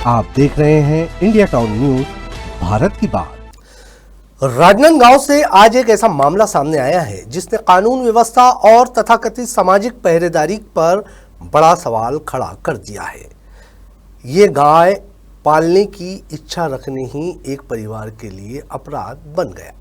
आप देख रहे हैं इंडिया टाउन न्यूज, भारत की बात। राजनांदगांव से आज एक ऐसा मामला सामने आया है जिसने कानून व्यवस्था और तथाकथित सामाजिक पहरेदारी पर बड़ा सवाल खड़ा कर दिया है। ये गाय पालने की इच्छा रखने ही एक परिवार के लिए अपराध बन गया।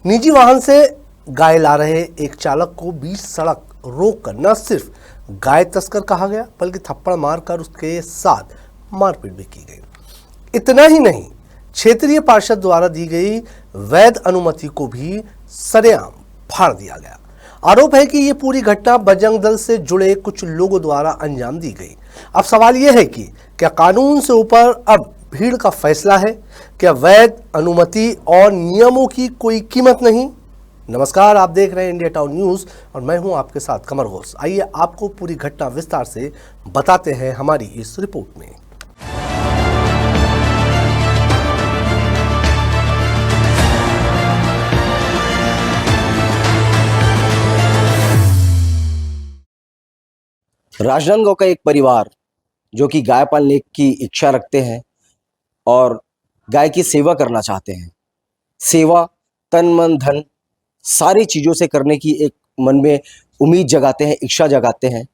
निजी वाहन से गाय ला रहे एक चालक को बीच सड़क रोककर न सिर्फ गाय तस्कर कहा गया बल्कि थप्पड़ मारकर उसके साथ मारपीट भी की गई। इतना ही नहीं, क्षेत्रीय पार्षद द्वारा दी गई वैध अनुमति को भी सरेआम फाड़ दिया गया। आरोप है कि ये पूरी घटना बजरंग दल से जुड़े कुछ लोगों द्वारा अंजाम दी गई। अब सवाल यह है कि क्या कानून से ऊपर अब भीड़ का फैसला है? क्या वैध अनुमति और नियमों की कोई कीमत नहीं? नमस्कार, आप देख रहे हैं इंडिया टाउन न्यूज और मैं हूं आपके साथ कमर घोष। आइए आपको पूरी घटना विस्तार से बताते हैं हमारी इस रिपोर्ट में। राजनांदगांव का एक परिवार जो कि गाय पालने की इच्छा रखते हैं और गाय की सेवा करना चाहते हैं। सेवा तन मन धन सारी चीज़ों से करने की एक मन में उम्मीद जगाते हैं, इच्छा जगाते हैं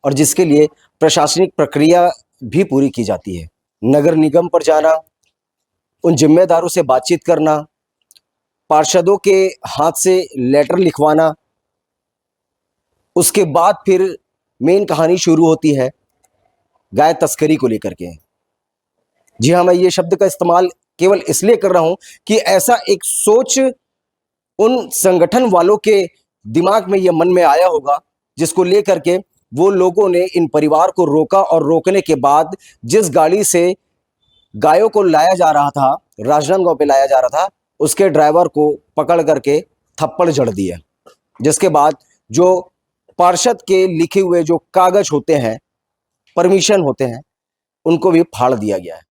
और जिसके लिए प्रशासनिक प्रक्रिया भी पूरी की जाती है। नगर निगम पर जाना, उन जिम्मेदारों से बातचीत करना, पार्षदों के हाथ से लेटर लिखवाना, उसके बाद फिर मेन कहानी शुरू होती है गाय तस्करी को लेकर के। जी हाँ, मैं ये शब्द का इस्तेमाल केवल इसलिए कर रहा हूं कि ऐसा एक सोच उन संगठन वालों के दिमाग में, ये मन में आया होगा, जिसको लेकर के वो लोगों ने इन परिवार को रोका और रोकने के बाद जिस गाड़ी से गायों को लाया जा रहा था, राजनांदगांव पे लाया जा रहा था, उसके ड्राइवर को पकड़ करके थप्पड़ जड़ दिया। जिसके बाद जो पार्षद के लिखे हुए जो कागज होते हैं, परमिशन होते हैं, उनको भी फाड़ दिया गया है।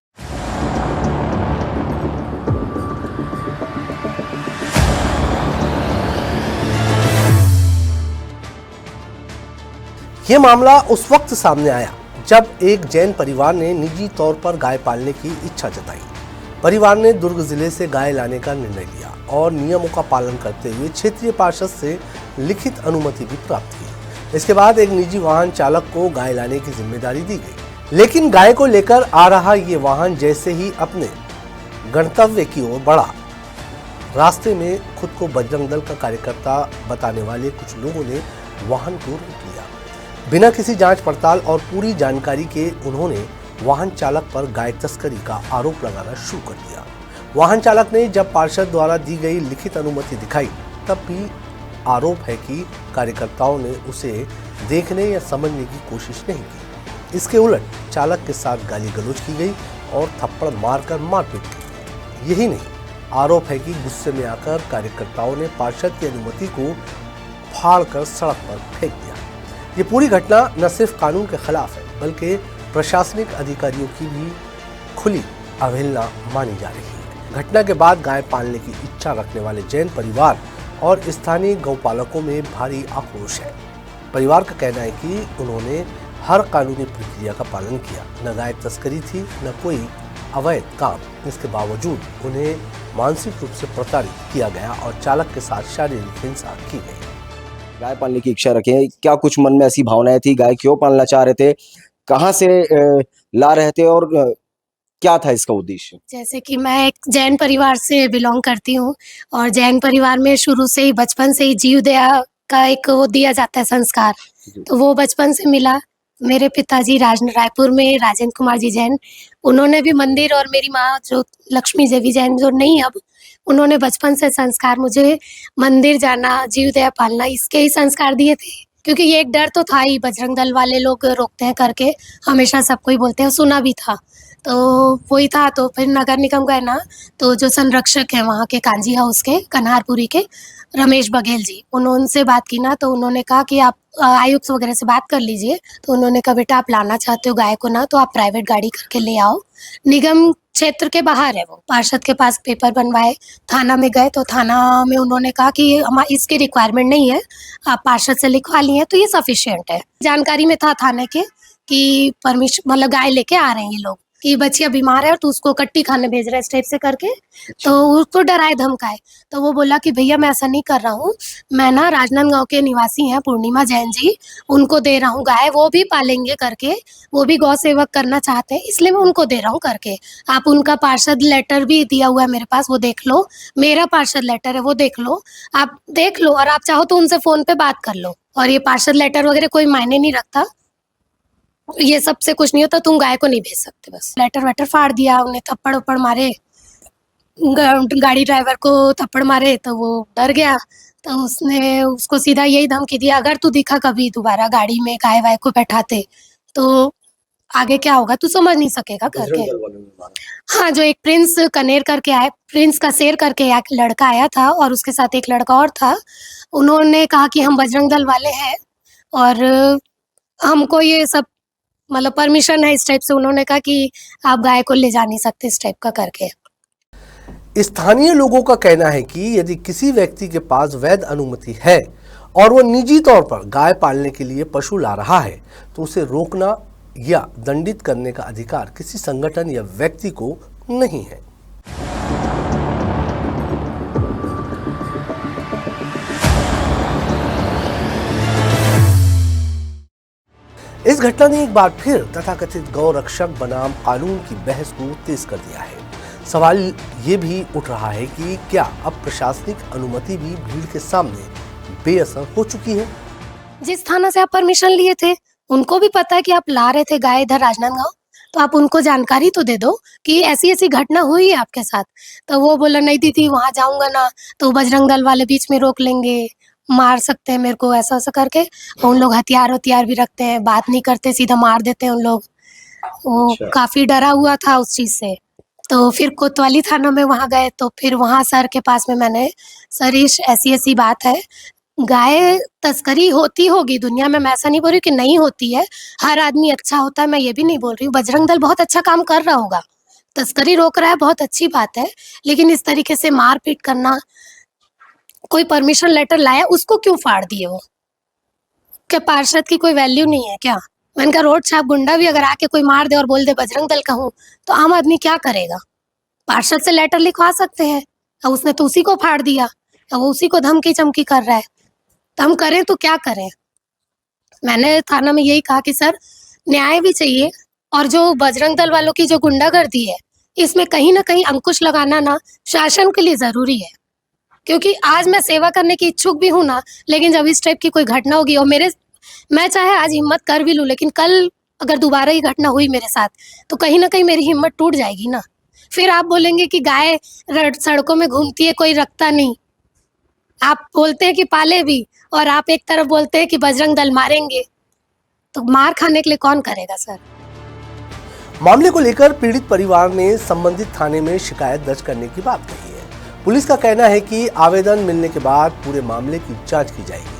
यह मामला उस वक्त सामने आया जब एक जैन परिवार ने निजी तौर पर गाय पालने की इच्छा जताई। परिवार ने दुर्ग जिले से गाय लाने का निर्णय लिया और नियमों का पालन करते हुए क्षेत्रीय पार्षद से लिखित अनुमति भी प्राप्त की। इसके बाद एक निजी वाहन चालक को गाय लाने की जिम्मेदारी दी गई। लेकिन गाय को लेकर आ रहा ये वाहन जैसे ही अपने गंतव्य की ओर बढ़ा, रास्ते में खुद को बजरंग दल का कार्यकर्ता बताने वाले कुछ लोगों ने वाहन को रोक लिया। बिना किसी जांच पड़ताल और पूरी जानकारी के उन्होंने वाहन चालक पर गाय तस्करी का आरोप लगाना शुरू कर दिया। वाहन चालक ने जब पार्षद द्वारा दी गई लिखित अनुमति दिखाई, तब भी आरोप है कि कार्यकर्ताओं ने उसे देखने या समझने की कोशिश नहीं की। इसके उलट चालक के साथ गाली गलौज की गई और थप्पड़ मारकर मारपीट की गई। यही नहीं, आरोप है कि गुस्से में आकर कार्यकर्ताओं ने पार्षद की अनुमति को फाड़कर सड़क पर फेंक दिया। ये पूरी घटना न सिर्फ कानून के खिलाफ है बल्कि प्रशासनिक अधिकारियों की भी खुली अवहेलना मानी जा रही है। घटना के बाद गाय पालने की इच्छा रखने वाले जैन परिवार और स्थानीय गौपालकों में भारी आक्रोश है। परिवार का कहना है कि उन्होंने हर कानूनी प्रक्रिया का पालन किया, न गाय तस्करी थी न कोई अवैध काम। इसके बावजूद उन्हें मानसिक रूप से प्रताड़ित किया गया और चालक के साथ शारीरिक हिंसा की गई। गाय पालने की इच्छा रखें, क्या कुछ मन में ऐसी भावनाएं थी? गाय क्यों पालना चाह रहे थे? कहाँ से ला रहे थे और क्या था इसका उद्देश्य? जैसे कि मैं एक जैन परिवार से बिलोंग करती हूँ और जैन परिवार में शुरू से ही बचपन से ही जीव दया का एक वो दिया जाता है संस्कार, तो वो बचपन से मिला। मेरे पिताजी रायपुर में राजेंद्र कुमार जी जैन, उन्होंने भी मंदिर, और मेरी माँ जो लक्ष्मी देवी जैन जो नहीं अब, उन्होंने बचपन से संस्कार मुझे मंदिर जाना, जीव दया पालना, इसके ही संस्कार दिए थे। क्योंकि ये एक डर तो था ही, बजरंग दल वाले लोग रोकते हैं करके हमेशा सबको ही बोलते हैं, सुना भी था, तो वही था। तो फिर नगर निगम गए ना, तो जो संरक्षक हैं वहाँ के कांजी हाउस के कन्हारपुरी के रमेश बघेल जी, उनसे बात की ना, तो उन्होंने कहा कि आप आयुक्त वगैरह से बात कर लीजिए। तो उन्होंने कहा बेटा आप लाना चाहते हो गाय को ना, तो आप प्राइवेट गाड़ी करके ले आओ। निगम क्षेत्र के बाहर है वो, पार्षद के पास पेपर बनवाए, थाना में गए तो थाना में उन्होंने कहा कि हमारी इसकी रिक्वायरमेंट नहीं है, आप पार्षद से लिखवा लिए हैं तो ये सफिशिएंट है। जानकारी में था थाने के कि परमिशन, मतलब गाय लेके आ रहे हैं ये लोग, कि बच्चियाँ बीमार है और तू उसको कट्टी खाने भेज रहा है इस टाइप से करके। तो उसको डराए धमकाए। तो वो बोला कि भैया मैं ऐसा नहीं कर रहा हूँ, मैं ना राजनांदगांव के निवासी हैं पूर्णिमा जैन जी, उनको दे रहा हूँ गाय, वो भी पालेंगे करके, वो भी गौ सेवक करना चाहते हैं, इसलिए मैं उनको दे रहा हूँ करके। आप उनका पार्षद लेटर भी दिया हुआ है मेरे पास, वो देख लो, मेरा पार्षद लेटर है वो देख लो, आप देख लो, और आप चाहो तो उनसे फ़ोन पे बात कर लो। और ये पार्षद लेटर वगैरह कोई मायने नहीं रखता, ये सबसे कुछ नहीं होता, तुम गाय को नहीं भेज सकते। बस लेटर वेटर फाड़ दिया, उन्हें थप्पड़ वप्पड़ मारे, गाड़ी ड्राइवर को थप्पड़ मारे तो वो डर गया। तो उसने उसको सीधा यही धमकी दिया, अगर तू दिखा कभी दोबारा गाड़ी में गाय वाय को बैठाते तो आगे क्या होगा तू समझ नहीं सकेगा करके। हाँ, जो एक प्रिंस कनेर करके आया, प्रिंस का शेर करके एक लड़का आया था और उसके साथ एक लड़का और था। उन्होंने कहा कि हम बजरंग दल वाले हैं और हमको ये सब मतलब परमिशन है, इस टाइप से उन्होंने कहा कि आप गाय को ले जा नहीं सकते, इस टाइप का करके। स्थानीय लोगों का कहना है कि यदि किसी व्यक्ति के पास वैध अनुमति है और वो निजी तौर पर गाय पालने के लिए पशु ला रहा है तो उसे रोकना या दंडित करने का अधिकार किसी संगठन या व्यक्ति को नहीं है। इस घटना ने एक बार फिर तथाकथित गौ रक्षक बनाम कानून की बहस को तेज कर दिया है। सवाल ये भी उठ रहा है कि क्या अब प्रशासनिक अनुमति भी भीड़ के सामने बेअसर हो चुकी है। जिस थाना से आप परमिशन लिए थे उनको भी पता है कि आप ला रहे थे गाय इधर राजनांदगांव, तो आप उनको जानकारी तो दे दो कि ऐसी ऐसी घटना हुई है आपके साथ। तो वो बोला नहीं दीदी वहां जाऊंगा ना तो बजरंग दल वाले बीच में रोक लेंगे, मार सकते हैं मेरे को, ऐसा ऐसा करके। और उन लोग हथियार भी रखते हैं, बात नहीं करते, सीधा मार देते हैं उन लोग। वो काफी डरा हुआ था उस चीज से। तो फिर कोतवाली थाना में वहां गए तो फिर वहां सर के पास में मैंने, सर ऐसी ऐसी बात है, गाय तस्करी होती होगी दुनिया में, मैं ऐसा नहीं बोल रही कि नहीं होती है, हर आदमी अच्छा होता है, मैं ये भी नहीं बोल रही हूँ, बजरंग दल बहुत अच्छा काम कर रहा होगा, तस्करी रोक रहा है, बहुत अच्छी बात है, लेकिन इस तरीके से मारपीट करना, कोई परमिशन लेटर लाया उसको क्यों फाड़ दिए? वो क्या पार्षद की कोई वैल्यू नहीं है क्या? मैंने कहा रोड छाप गुंडा भी अगर आके कोई मार दे और बोल दे बजरंग दल का हूँ तो आम आदमी क्या करेगा? पार्षद से लेटर लिखवा सकते हैं, अब उसने तो उसी को फाड़ दिया, अब वो उसी को धमकी चमकी कर रहा है, तो हम करें तो क्या करें? मैंने थाना में यही कहा कि सर न्याय भी चाहिए, और जो बजरंग दल वालों की जो गुंडागर्दी है इसमें कहीं ना कहीं अंकुश लगाना ना शासन के लिए जरूरी है, क्योंकि आज मैं सेवा करने की इच्छुक भी हूँ ना, लेकिन जब इस टाइप की कोई घटना होगी और मैं चाहे आज हिम्मत कर भी लूँ, लेकिन कल अगर दोबारा ये घटना हुई मेरे साथ तो कहीं ना कहीं मेरी हिम्मत टूट जाएगी ना। फिर आप बोलेंगे कि गाय सड़कों में घूमती है, कोई रखता नहीं, आप बोलते हैं कि पाले भी और आप एक तरफ बोलते हैं कि बजरंग दल मारेंगे, तो मार खाने के लिए कौन करेगा सर? मामले को लेकर पीड़ित परिवार ने संबंधित थाने में शिकायत दर्ज करने की बात कही है। पुलिस का कहना है कि आवेदन मिलने के बाद पूरे मामले की जांच की जाएगी,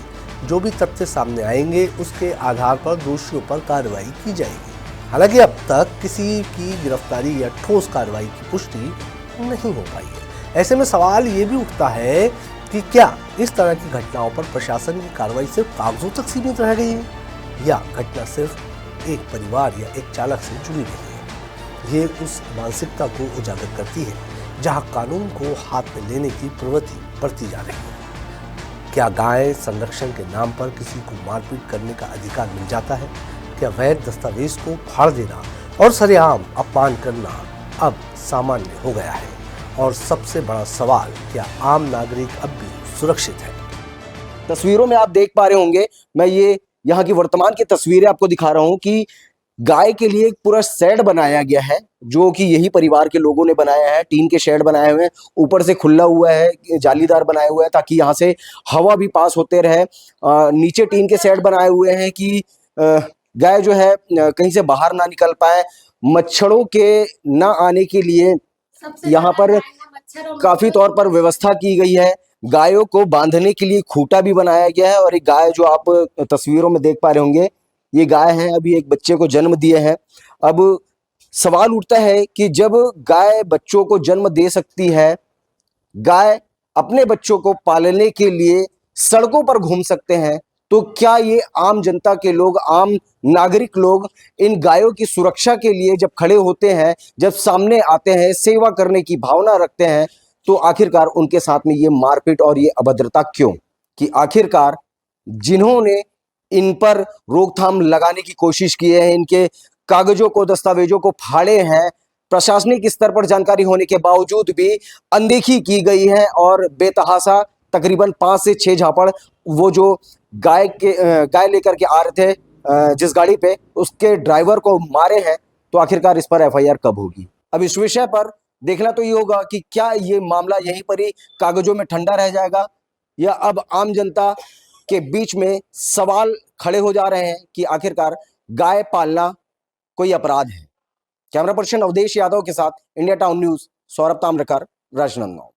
जो भी तथ्य सामने आएंगे उसके आधार पर दोषियों पर कार्रवाई की जाएगी। हालांकि अब तक किसी की गिरफ्तारी या ठोस कार्रवाई की पुष्टि नहीं हो पाई है। ऐसे में सवाल ये भी उठता है कि क्या इस तरह की घटनाओं पर प्रशासन की कार्रवाई सिर्फ कागजों तक सीमित रह गई है या घटना सिर्फ एक परिवार या एक चालक से जुड़ी रही है। ये उस मानसिकता को उजागर करती है जहां कानून को हाथ में लेने की प्रवृत्ति बढ़ती जा रही है। क्या गाय संरक्षण के नाम पर किसी को मारपीट करने का अधिकार मिल जाता है? क्या वैध दस्तावेज को फाड़ देना और सरेआम अपमान करना अब सामान्य हो गया है? और सबसे बड़ा सवाल, क्या आम नागरिक अब भी सुरक्षित है? तस्वीरों में आप देख पा रहे होंगे, मैं ये यहाँ की वर्तमान की तस्वीरें आपको दिखा रहा हूँ कि गाय के लिए एक पूरा शेड बनाया गया है, जो कि यही परिवार के लोगों ने बनाया है। टीन के शेड बनाए हुए हैं, ऊपर से खुला हुआ है, जालीदार बनाया हुआ है ताकि यहाँ से हवा भी पास होते रहे। नीचे टीन के शेड बनाए हुए हैं कि गाय जो है कहीं से बाहर ना निकल पाए, मच्छरों के ना आने के लिए यहाँ पर काफी तौर पर व्यवस्था की गई है। गायों को बांधने के लिए खूंटा भी बनाया गया है। और एक गाय जो आप तस्वीरों में देख पा रहे होंगे, ये गाय है, अभी एक बच्चे को जन्म दिए हैं। अब सवाल उठता है कि जब गाय बच्चों को जन्म दे सकती है, गाय अपने बच्चों को पालने के लिए सड़कों पर घूम सकते हैं, तो क्या ये आम जनता के लोग, आम नागरिक लोग इन गायों की सुरक्षा के लिए जब खड़े होते हैं, जब सामने आते हैं, सेवा करने की भावना रखते हैं, तो आखिरकार उनके साथ में ये मारपीट और ये अभद्रता क्यों? कि आखिरकार जिन्होंने इन पर रोकथाम लगाने की कोशिश की है, इनके कागजों को, दस्तावेजों को फाड़े हैं, प्रशासनिक स्तर पर जानकारी होने के बावजूद भी अनदेखी की गई है और बेतहाशा तकरीबन 5 से 6 झापड़ वो जो गाय लेकर के आ रहे थे जिस गाड़ी पे, उसके ड्राइवर को मारे हैं। तो आखिरकार इस पर एफआईआर कब होगी? अब इस विषय पर देखना तो ये होगा कि क्या ये मामला यहीं पर ही कागजों में ठंडा रह जाएगा, या अब आम जनता के बीच में सवाल खड़े हो जा रहे हैं कि आखिरकार गाय पालना कोई अपराध है। कैमरा पर्सन अवधेश यादव के साथ India town news, Saurabh Tamrakar, Rajnandgaon.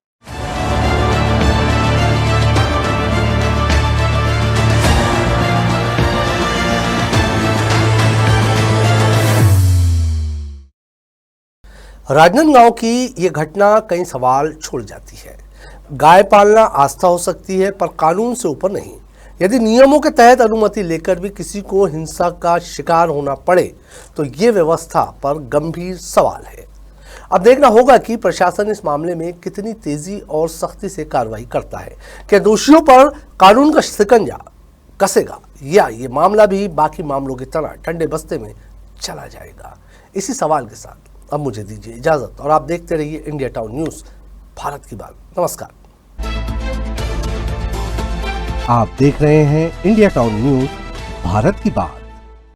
Rajnandgaon की ये घटना कई सवाल छोड़ जाती है। गाय पालना आस्था हो सकती है, पर कानून से ऊपर नहीं। यदि नियमों के तहत अनुमति लेकर भी किसी को हिंसा का शिकार होना पड़े तो ये व्यवस्था पर गंभीर सवाल है। अब देखना होगा कि प्रशासन इस मामले में कितनी तेजी और सख्ती से कार्रवाई करता है। क्या दोषियों पर कानून का शिकंजा कसेगा, या ये मामला भी बाकी मामलों की तरह ठंडे बस्ते में चला जाएगा? इसी सवाल के साथ अब मुझे दीजिए इजाजत और आप देखते रहिए इंडिया टाउन न्यूज, भारत की बात। नमस्कार। आप देख रहे हैं इंडिया टाउन न्यूज, भारत की बात।